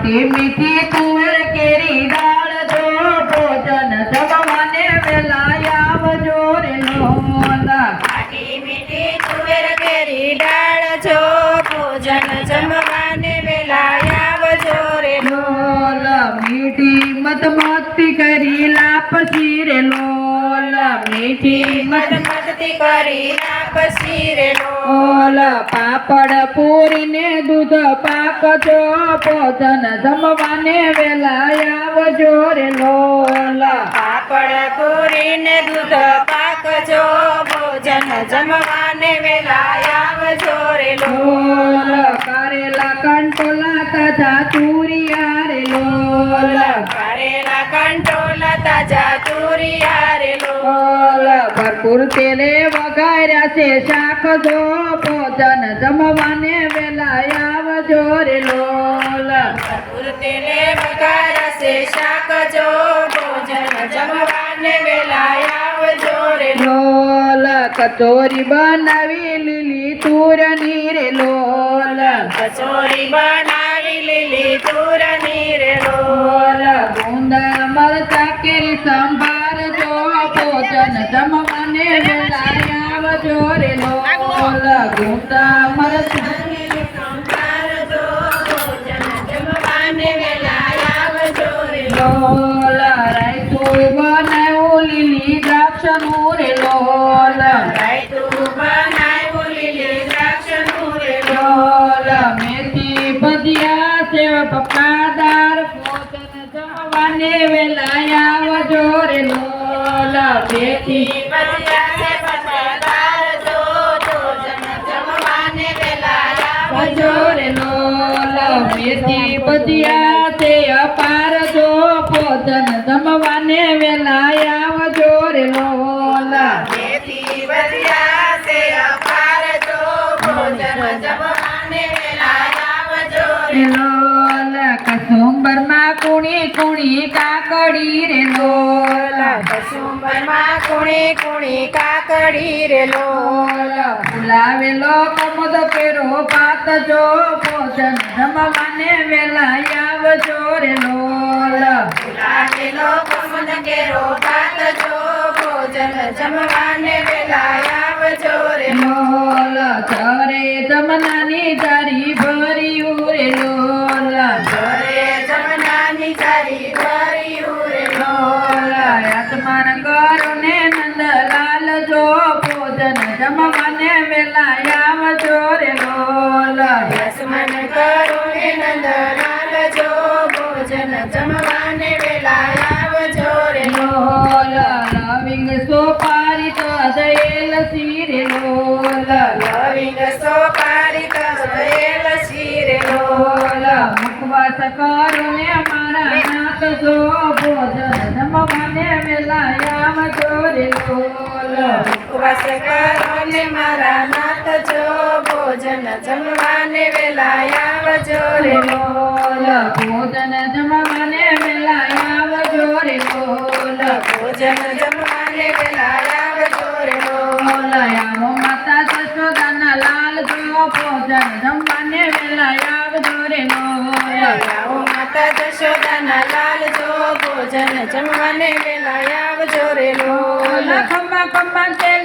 ખાટી મીઠી તુવેર કેરી દાળ જો ભોજન જમવાને વેલા આવજો રે લોલ ખાટી મીઠી તુવેર કેરી દાળ જો ભોજન જમવાને વેલા આવજો રે લોલ મીઠી મતમસ્તી કરી લાપસી રે લોલ મીઠી મતમસ્તી કરી લાપસી રે લોલ પાપડ પૂરીને દૂધ પાક જો ભોજન જમવાને વેલા આવજો રે લોલ પાપડ પૂરીને દૂધ પાક જો ભોજન જમવાને વેલા આવજો રે લોલ કારેલા કંટોલા તાજા તુરિયા રે લોલ કારેલા કંટોલા તાજા તુરિયા રે લોલ ભરપૂર તેલે વઘાર્યા છે શાક જો ભોજન જમવાને વેલા આવજો રે લોલ ભરપૂર તેલે વઘાર્યા છે શાક જો ભોજન જમવાને વેલા આવજો રે લોલ કચોરી બનાવી લીલી તુરની રે લોલ કચોરી બનાવી લીલી તુરની રે લોલ ગુંદા મરચા કેરી સંભાર જો ભોજન જમવાને વેલા આવજો રે લોલ ગુંદા મરચા કેરી સંભાર જો ભોજન જમવાને વેલા આવજો રે લોલ રાયતું બનાવ્યું લીલી દ્રાક્ષનું રે લોલ રાયતું બનાવ્યું લીલી દ્રાક્ષનું રે લોલ મેથી ભજીયા સેવ પપ્પાદાર ભોજન જમવાને વેલા આવજો રે લોલ મેથી ભજીયા છે પપ્પાદાર જો ભોજન જમવાને વેલા આવજો રે લોલ મેથી ભજીયા છે અપાર જો ભોજન જમવાને વેલા આવજો રે લોલ મેથી ભજીયા છે અપાર જો ભોજન જમવાને વેલા આવજો રે લોલ કસુંબર માં કુણી કુણી કાકડી રે લોલ કસુંબરમાં કુણી કુણી કાકડી રે લોલ ફુલાવેલો કમોદ કેરો ભાત જો ભોજન જમવાને વેલા આવજો રે લોલ ફુલાવેલો કમદ કેરો ભાત જો ભોજન જમવાને વેલા આવજો રે લોલ ચરે જમનાની તારી ભર્યું રે લોલ ઘરે જમનાની તારી ભર્યું રે લોલ આત્માન કરો ને નંદલાલ જો ભોજન જમવાને વેલા આવજો રે લોલ યસમન કરો ને નંદલાલ જો ભોજન જમવાને વેલા આવજો રે લોલ લવિંગ સોપારી તજેલ રે લોલ લવિંગ સોપારી તજેલ રે લોલ મુખવાસ કરો ને મારા નાથ જો ભોજન જમવાને વેલા આવજો રે લોલ ઉપવાસ કરો ને મારા નાથ જો ભોજન જમવાને વેલા આવજો રે લોલ ભોજન જમવાને વેલા આવજો રે લોલ ભોજન જમવાને વેલા આવજો રે લોલ આવો માતા જશોદાના લાલ જો ભોજન જમવાને વેલા આવજો રે લોલ આવો માતા જશોદાના લાલ જો ભોજન જમવાને વેલા આવજો રે લોલ ખમ્મા ખમ્મા